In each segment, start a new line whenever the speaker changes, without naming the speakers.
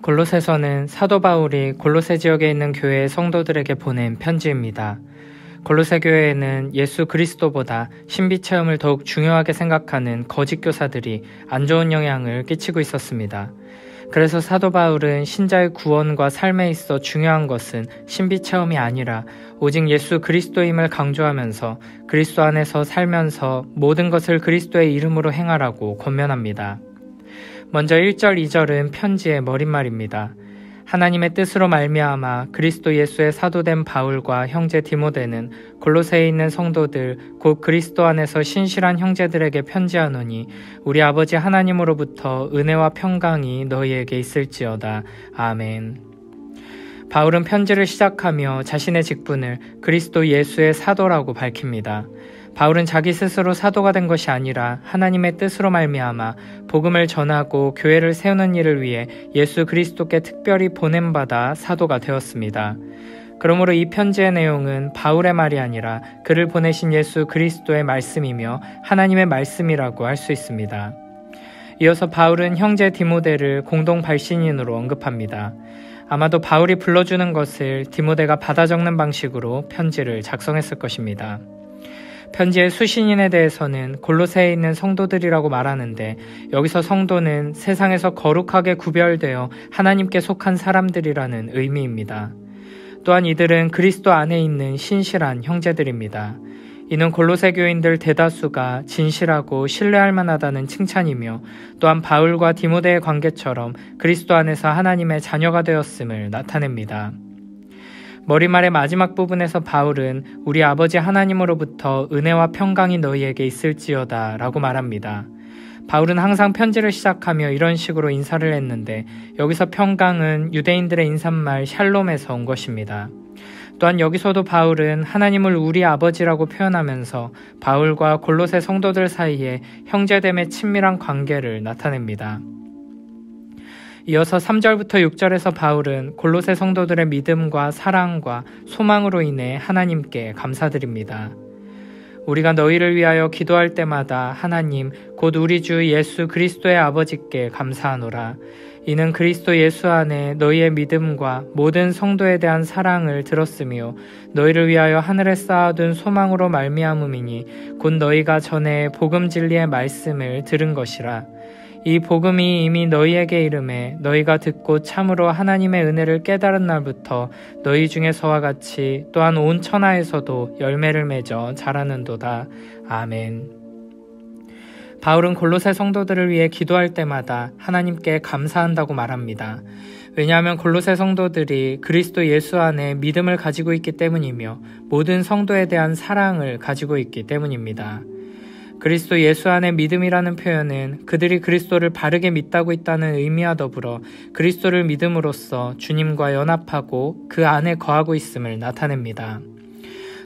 골로새서는 사도 바울이 골로새 지역에 있는 교회의 성도들에게 보낸 편지입니다. 골로새 교회에는 예수 그리스도보다 신비 체험을 더욱 중요하게 생각하는 거짓 교사들이 안 좋은 영향을 끼치고 있었습니다. 그래서 사도 바울은 신자의 구원과 삶에 있어 중요한 것은 신비 체험이 아니라 오직 예수 그리스도임을 강조하면서 그리스도 안에서 살면서 모든 것을 그리스도의 이름으로 행하라고 권면합니다. 먼저 1절, 2절은 편지의 머릿말입니다. 하나님의 뜻으로 말미암아 그리스도 예수의 사도된 바울과 형제 디모데는 골로새에 있는 성도들 곧 그리스도 안에서 신실한 형제들에게 편지하노니 우리 아버지 하나님으로부터 은혜와 평강이 너희에게 있을지어다. 아멘. 바울은 편지를 시작하며 자신의 직분을 그리스도 예수의 사도라고 밝힙니다. 바울은 자기 스스로 사도가 된 것이 아니라 하나님의 뜻으로 말미암아 복음을 전하고 교회를 세우는 일을 위해 예수 그리스도께 특별히 보냄받아 사도가 되었습니다. 그러므로 이 편지의 내용은 바울의 말이 아니라 그를 보내신 예수 그리스도의 말씀이며 하나님의 말씀이라고 할 수 있습니다. 이어서 바울은 형제 디모데를 공동 발신인으로 언급합니다. 아마도 바울이 불러주는 것을 디모데가 받아 적는 방식으로 편지를 작성했을 것입니다. 편지의 수신인에 대해서는 골로새에 있는 성도들이라고 말하는데 여기서 성도는 세상에서 거룩하게 구별되어 하나님께 속한 사람들이라는 의미입니다. 또한 이들은 그리스도 안에 있는 신실한 형제들입니다. 이는 골로새 교인들 대다수가 진실하고 신뢰할 만하다는 칭찬이며 또한 바울과 디모데의 관계처럼 그리스도 안에서 하나님의 자녀가 되었음을 나타냅니다. 머리말의 마지막 부분에서 바울은 우리 아버지 하나님으로부터 은혜와 평강이 너희에게 있을지어다 라고 말합니다. 바울은 항상 편지를 시작하며 이런 식으로 인사를 했는데 여기서 평강은 유대인들의 인사말 샬롬에서 온 것입니다. 또한 여기서도 바울은 하나님을 우리 아버지라고 표현하면서 바울과 골로새 성도들 사이에 형제됨의 친밀한 관계를 나타냅니다. 이어서 3절부터 6절에서 바울은 골로새 성도들의 믿음과 사랑과 소망으로 인해 하나님께 감사드립니다. 우리가 너희를 위하여 기도할 때마다 하나님 곧 우리 주 예수 그리스도의 아버지께 감사하노라. 이는 그리스도 예수 안에 너희의 믿음과 모든 성도에 대한 사랑을 들었으며 너희를 위하여 하늘에 쌓아둔 소망으로 말미암음이니 곧 너희가 전에 복음 진리의 말씀을 들은 것이라. 이 복음이 이미 너희에게 이름에 너희가 듣고 참으로 하나님의 은혜를 깨달은 날부터 너희 중에서와 같이 또한 온 천하에서도 열매를 맺어 자라는도다. 아멘. 바울은 골로새 성도들을 위해 기도할 때마다 하나님께 감사한다고 말합니다. 왜냐하면 골로새 성도들이 그리스도 예수 안에 믿음을 가지고 있기 때문이며 모든 성도에 대한 사랑을 가지고 있기 때문입니다. 그리스도 예수 안에 믿음이라는 표현은 그들이 그리스도를 바르게 믿다고 있다는 의미와 더불어 그리스도를 믿음으로써 주님과 연합하고 그 안에 거하고 있음을 나타냅니다.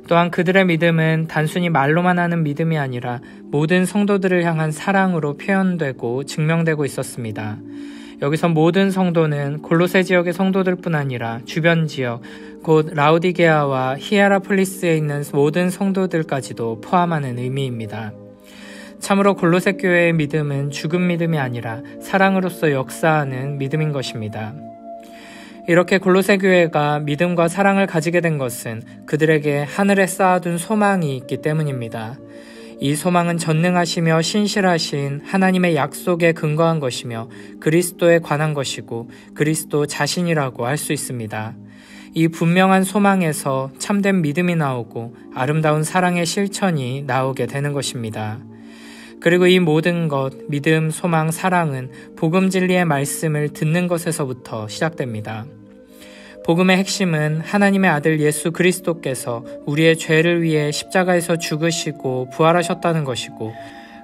또한 그들의 믿음은 단순히 말로만 하는 믿음이 아니라 모든 성도들을 향한 사랑으로 표현되고 증명되고 있었습니다. 여기서 모든 성도는 골로새 지역의 성도들뿐 아니라 주변 지역, 곧 라우디게아와 히에라폴리스에 있는 모든 성도들까지도 포함하는 의미입니다. 참으로 골로새 교회의 믿음은 죽은 믿음이 아니라 사랑으로서 역사하는 믿음인 것입니다. 이렇게 골로새 교회가 믿음과 사랑을 가지게 된 것은 그들에게 하늘에 쌓아둔 소망이 있기 때문입니다. 이 소망은 전능하시며 신실하신 하나님의 약속에 근거한 것이며 그리스도에 관한 것이고 그리스도 자신이라고 할 수 있습니다. 이 분명한 소망에서 참된 믿음이 나오고 아름다운 사랑의 실천이 나오게 되는 것입니다. 그리고 이 모든 것, 믿음, 소망, 사랑은 복음 진리의 말씀을 듣는 것에서부터 시작됩니다. 복음의 핵심은 하나님의 아들 예수 그리스도께서 우리의 죄를 위해 십자가에서 죽으시고 부활하셨다는 것이고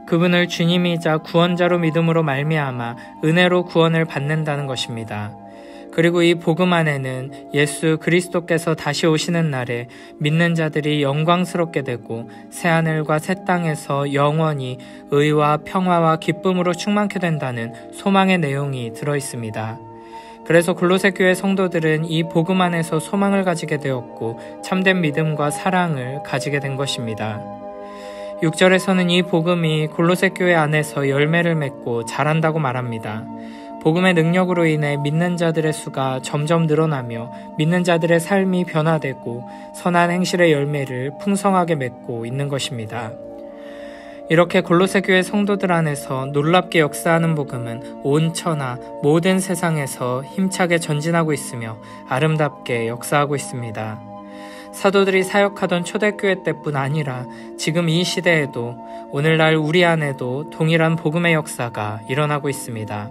그분을 주님이자 구원자로 믿음으로 말미암아 은혜로 구원을 받는다는 것입니다. 그리고 이 복음 안에는 예수 그리스도께서 다시 오시는 날에 믿는 자들이 영광스럽게 되고 새하늘과 새 땅에서 영원히 의와 평화와 기쁨으로 충만케 된다는 소망의 내용이 들어있습니다. 그래서 골로새 교회 성도들은 이 복음 안에서 소망을 가지게 되었고 참된 믿음과 사랑을 가지게 된 것입니다. 6절에서는 이 복음이 골로새 교회 안에서 열매를 맺고 자란다고 말합니다. 복음의 능력으로 인해 믿는 자들의 수가 점점 늘어나며 믿는 자들의 삶이 변화되고 선한 행실의 열매를 풍성하게 맺고 있는 것입니다. 이렇게 골로새 교회 성도들 안에서 놀랍게 역사하는 복음은 온 천하 모든 세상에서 힘차게 전진하고 있으며 아름답게 역사하고 있습니다. 사도들이 사역하던 초대교회 때뿐 아니라 지금 이 시대에도 오늘날 우리 안에도 동일한 복음의 역사가 일어나고 있습니다.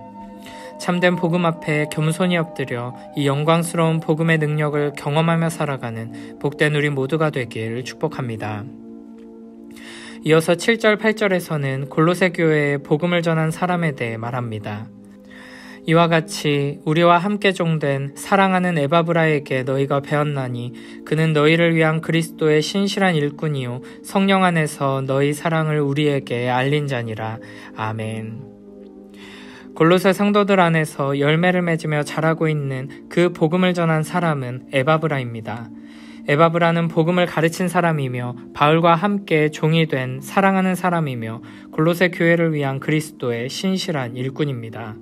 참된 복음 앞에 겸손히 엎드려 이 영광스러운 복음의 능력을 경험하며 살아가는 복된 우리 모두가 되길 축복합니다. 이어서 7절, 8절에서는 골로새 교회에 복음을 전한 사람에 대해 말합니다. 이와 같이 우리와 함께 종된 사랑하는 에바브라에게 너희가 배웠나니 그는 너희를 위한 그리스도의 신실한 일꾼이요 성령 안에서 너희 사랑을 우리에게 알린 자니라. 아멘. 골로새 성도들 안에서 열매를 맺으며 자라고 있는 그 복음을 전한 사람은 에바브라입니다. 에바브라는 복음을 가르친 사람이며 바울과 함께 종이 된 사랑하는 사람이며 골로새 교회를 위한 그리스도의 신실한 일꾼입니다.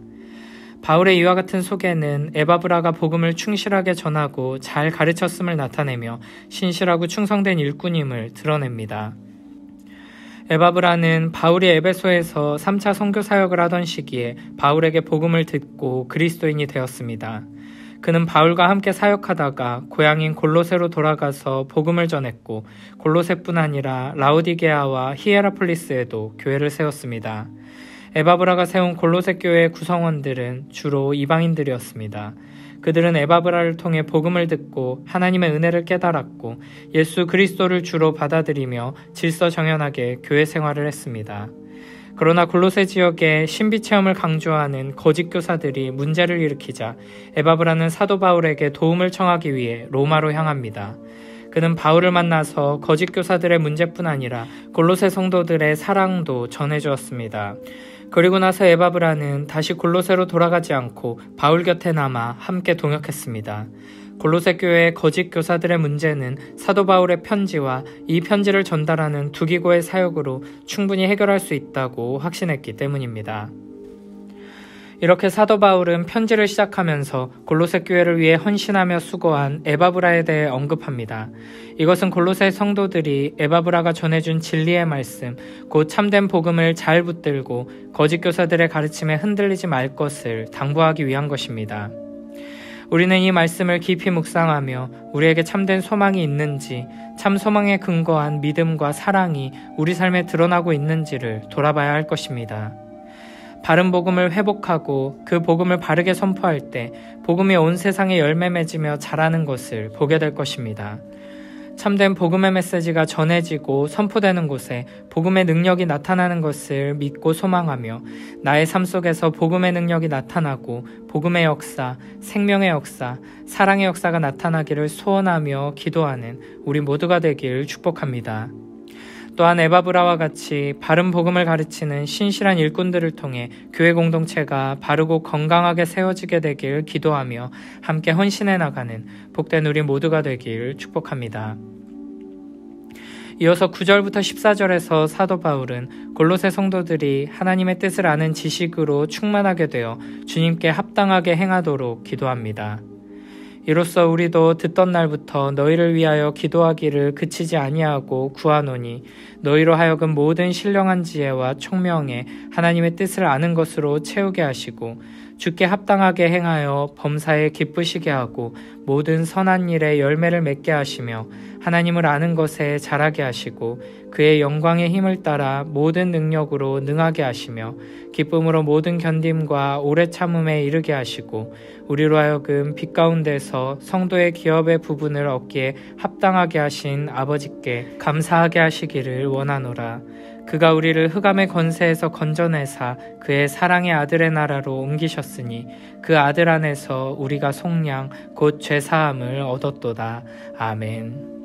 바울의 이와 같은 소개는 에바브라가 복음을 충실하게 전하고 잘 가르쳤음을 나타내며 신실하고 충성된 일꾼임을 드러냅니다. 에바브라는 바울이 에베소에서 3차 선교 사역을 하던 시기에 바울에게 복음을 듣고 그리스도인이 되었습니다. 그는 바울과 함께 사역하다가 고향인 골로새로 돌아가서 복음을 전했고 골로새뿐 아니라 라오디게아와 히에라폴리스에도 교회를 세웠습니다. 에바브라가 세운 골로새 교회의 구성원들은 주로 이방인들이었습니다. 그들은 에바브라를 통해 복음을 듣고 하나님의 은혜를 깨달았고 예수 그리스도를 주로 받아들이며 질서정연하게 교회 생활을 했습니다. 그러나 골로새 지역에 신비체험을 강조하는 거짓 교사들이 문제를 일으키자 에바브라는 사도 바울에게 도움을 청하기 위해 로마로 향합니다. 그는 바울을 만나서 거짓 교사들의 문제뿐 아니라 골로새 성도들의 사랑도 전해주었습니다. 그리고 나서 에바브라는 다시 골로새로 돌아가지 않고 바울 곁에 남아 함께 동역했습니다. 골로새 교회의 거짓 교사들의 문제는 사도 바울의 편지와 이 편지를 전달하는 두기고의 사역으로 충분히 해결할 수 있다고 확신했기 때문입니다. 이렇게 사도 바울은 편지를 시작하면서 골로새 교회를 위해 헌신하며 수고한 에바브라에 대해 언급합니다. 이것은 골로새 성도들이 에바브라가 전해준 진리의 말씀, 곧 참된 복음을 잘 붙들고 거짓 교사들의 가르침에 흔들리지 말 것을 당부하기 위한 것입니다. 우리는 이 말씀을 깊이 묵상하며 우리에게 참된 소망이 있는지, 참 소망에 근거한 믿음과 사랑이 우리 삶에 드러나고 있는지를 돌아봐야 할 것입니다. 바른 복음을 회복하고 그 복음을 바르게 선포할 때 복음이 온 세상에 열매 맺으며 자라는 것을 보게 될 것입니다. 참된 복음의 메시지가 전해지고 선포되는 곳에 복음의 능력이 나타나는 것을 믿고 소망하며 나의 삶 속에서 복음의 능력이 나타나고 복음의 역사, 생명의 역사, 사랑의 역사가 나타나기를 소원하며 기도하는 우리 모두가 되길 축복합니다. 또한 에바브라와 같이 바른 복음을 가르치는 신실한 일꾼들을 통해 교회 공동체가 바르고 건강하게 세워지게 되길 기도하며 함께 헌신해 나가는 복된 우리 모두가 되길 축복합니다. 이어서 9절부터 14절에서 사도 바울은 골로새 성도들이 하나님의 뜻을 아는 지식으로 충만하게 되어 주님께 합당하게 행하도록 기도합니다. 이로써 우리도 듣던 날부터 너희를 위하여 기도하기를 그치지 아니하고 구하노니 너희로 하여금 모든 신령한 지혜와 총명에 하나님의 뜻을 아는 것으로 채우게 하시고 주께 합당하게 행하여 범사에 기쁘시게 하고 모든 선한 일에 열매를 맺게 하시며 하나님을 아는 것에 자라게 하시고 그의 영광의 힘을 따라 모든 능력으로 능하게 하시며 기쁨으로 모든 견딤과 오래 참음에 이르게 하시고 우리로 하여금 빛 가운데서 성도의 기업의 부분을 얻기에 합당하게 하신 아버지께 감사하게 하시기를 원하노라. 그가 우리를 흑암의 권세에서 건져내사 그의 사랑의 아들의 나라로 옮기셨으니 그 아들 안에서 우리가 속량 곧 죄사함을 얻었도다. 아멘.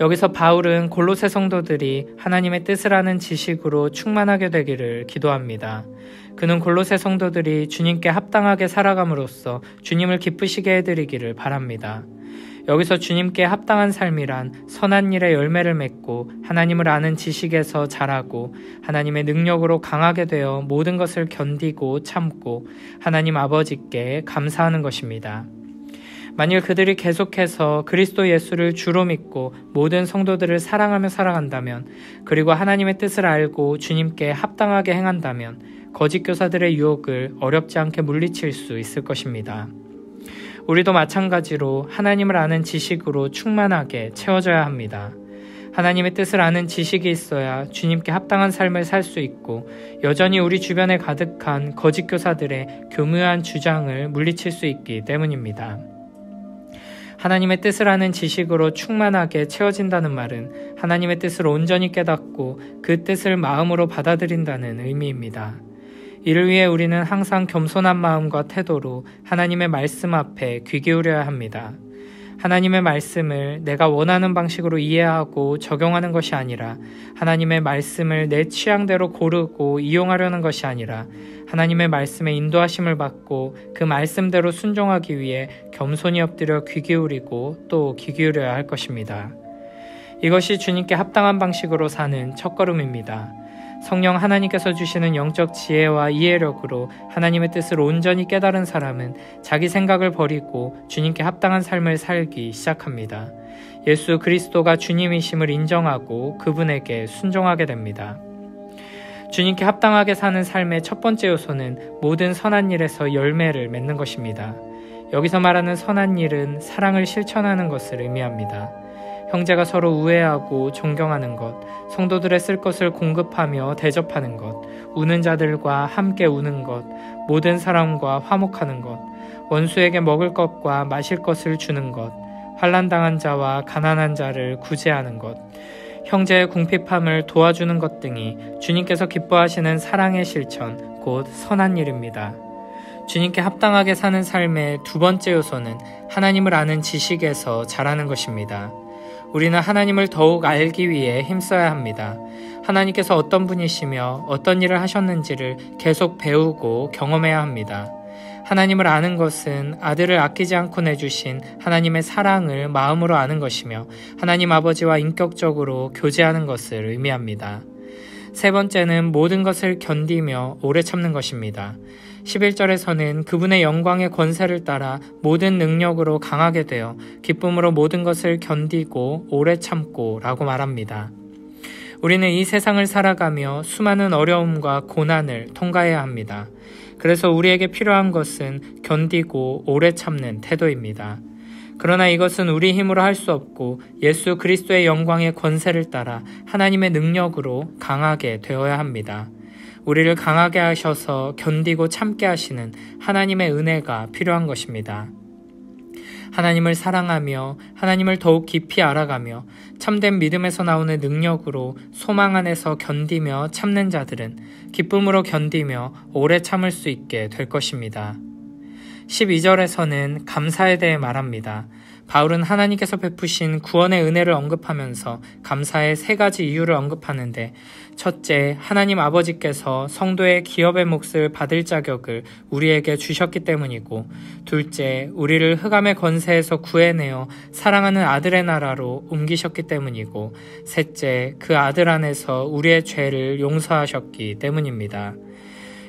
여기서 바울은 골로새 성도들이 하나님의 뜻을 아는 지식으로 충만하게 되기를 기도합니다. 그는 골로새 성도들이 주님께 합당하게 살아감으로써 주님을 기쁘시게 해드리기를 바랍니다. 여기서 주님께 합당한 삶이란 선한 일의 열매를 맺고 하나님을 아는 지식에서 자라고 하나님의 능력으로 강하게 되어 모든 것을 견디고 참고 하나님 아버지께 감사하는 것입니다. 만일 그들이 계속해서 그리스도 예수를 주로 믿고 모든 성도들을 사랑하며 살아간다면, 그리고 하나님의 뜻을 알고 주님께 합당하게 행한다면 거짓 교사들의 유혹을 어렵지 않게 물리칠 수 있을 것입니다. 우리도 마찬가지로 하나님을 아는 지식으로 충만하게 채워져야 합니다. 하나님의 뜻을 아는 지식이 있어야 주님께 합당한 삶을 살 수 있고, 여전히 우리 주변에 가득한 거짓 교사들의 교묘한 주장을 물리칠 수 있기 때문입니다. 하나님의 뜻을 아는 지식으로 충만하게 채워진다는 말은 하나님의 뜻을 온전히 깨닫고 그 뜻을 마음으로 받아들인다는 의미입니다. 이를 위해 우리는 항상 겸손한 마음과 태도로 하나님의 말씀 앞에 귀 기울여야 합니다. 하나님의 말씀을 내가 원하는 방식으로 이해하고 적용하는 것이 아니라, 하나님의 말씀을 내 취향대로 고르고 이용하려는 것이 아니라, 하나님의 말씀에 인도하심을 받고 그 말씀대로 순종하기 위해 겸손히 엎드려 귀 기울이고 또 귀 기울여야 할 것입니다. 이것이 주님께 합당한 방식으로 사는 첫걸음입니다. 성령 하나님께서 주시는 영적 지혜와 이해력으로 하나님의 뜻을 온전히 깨달은 사람은 자기 생각을 버리고 주님께 합당한 삶을 살기 시작합니다. 예수 그리스도가 주님이심을 인정하고 그분에게 순종하게 됩니다. 주님께 합당하게 사는 삶의 첫 번째 요소는 모든 선한 일에서 열매를 맺는 것입니다. 여기서 말하는 선한 일은 사랑을 실천하는 것을 의미합니다. 형제가 서로 우애하고 존경하는 것, 성도들의 쓸 것을 공급하며 대접하는 것, 우는 자들과 함께 우는 것, 모든 사람과 화목하는 것, 원수에게 먹을 것과 마실 것을 주는 것, 환난당한 자와 가난한 자를 구제하는 것, 형제의 궁핍함을 도와주는 것 등이 주님께서 기뻐하시는 사랑의 실천, 곧 선한 일입니다. 주님께 합당하게 사는 삶의 두 번째 요소는 하나님을 아는 지식에서 자라는 것입니다. 우리는 하나님을 더욱 알기 위해 힘써야 합니다. 하나님께서 어떤 분이시며 어떤 일을 하셨는지를 계속 배우고 경험해야 합니다. 하나님을 아는 것은 아들을 아끼지 않고 내주신 하나님의 사랑을 마음으로 아는 것이며, 하나님 아버지와 인격적으로 교제하는 것을 의미합니다. 세 번째는 모든 것을 견디며 오래 참는 것입니다. 11절에서는 그분의 영광의 권세를 따라 모든 능력으로 강하게 되어 기쁨으로 모든 것을 견디고 오래 참고 라고 말합니다. 우리는 이 세상을 살아가며 수많은 어려움과 고난을 통과해야 합니다. 그래서 우리에게 필요한 것은 견디고 오래 참는 태도입니다. 그러나 이것은 우리 힘으로 할 수 없고 예수 그리스도의 영광의 권세를 따라 하나님의 능력으로 강하게 되어야 합니다. 우리를 강하게 하셔서 견디고 참게 하시는 하나님의 은혜가 필요한 것입니다. 하나님을 사랑하며 하나님을 더욱 깊이 알아가며 참된 믿음에서 나오는 능력으로 소망 안에서 견디며 참는 자들은 기쁨으로 견디며 오래 참을 수 있게 될 것입니다. 12절에서는 감사에 대해 말합니다. 바울은 하나님께서 베푸신 구원의 은혜를 언급하면서 감사의 세 가지 이유를 언급하는데, 첫째, 하나님 아버지께서 성도의 기업의 몫을 받을 자격을 우리에게 주셨기 때문이고, 둘째, 우리를 흑암의 권세에서 구해내어 사랑하는 아들의 나라로 옮기셨기 때문이고, 셋째, 그 아들 안에서 우리의 죄를 용서하셨기 때문입니다.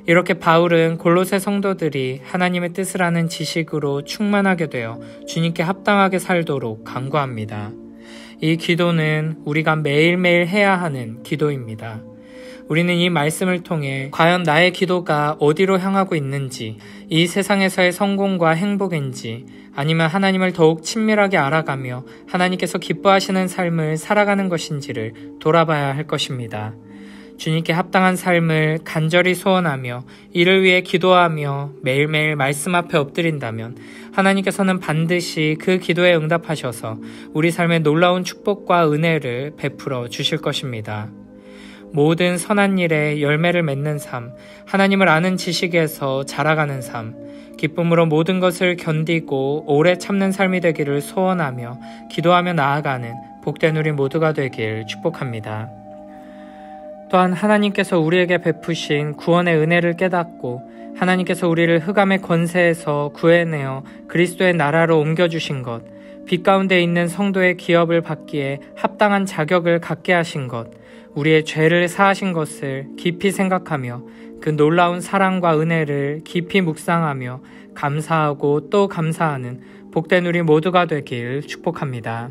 이렇게 바울은 골로새 성도들이 하나님의 뜻을 아는 지식으로 충만하게 되어 주님께 합당하게 살도록 간구합니다. 이 기도는 우리가 매일매일 해야 하는 기도입니다. 우리는 이 말씀을 통해 과연 나의 기도가 어디로 향하고 있는지, 이 세상에서의 성공과 행복인지, 아니면 하나님을 더욱 친밀하게 알아가며 하나님께서 기뻐하시는 삶을 살아가는 것인지를 돌아봐야 할 것입니다. 주님께 합당한 삶을 간절히 소원하며 이를 위해 기도하며 매일매일 말씀 앞에 엎드린다면 하나님께서는 반드시 그 기도에 응답하셔서 우리 삶에 놀라운 축복과 은혜를 베풀어 주실 것입니다. 모든 선한 일에 열매를 맺는 삶, 하나님을 아는 지식에서 자라가는 삶, 기쁨으로 모든 것을 견디고 오래 참는 삶이 되기를 소원하며 기도하며 나아가는 복된 우리 모두가 되길 축복합니다. 또한 하나님께서 우리에게 베푸신 구원의 은혜를 깨닫고 하나님께서 우리를 흑암의 권세에서 구해내어 그리스도의 나라로 옮겨주신 것, 빛 가운데 있는 성도의 기업을 받기에 합당한 자격을 갖게 하신 것, 우리의 죄를 사하신 것을 깊이 생각하며 그 놀라운 사랑과 은혜를 깊이 묵상하며 감사하고 또 감사하는 복된 우리 모두가 되길 축복합니다.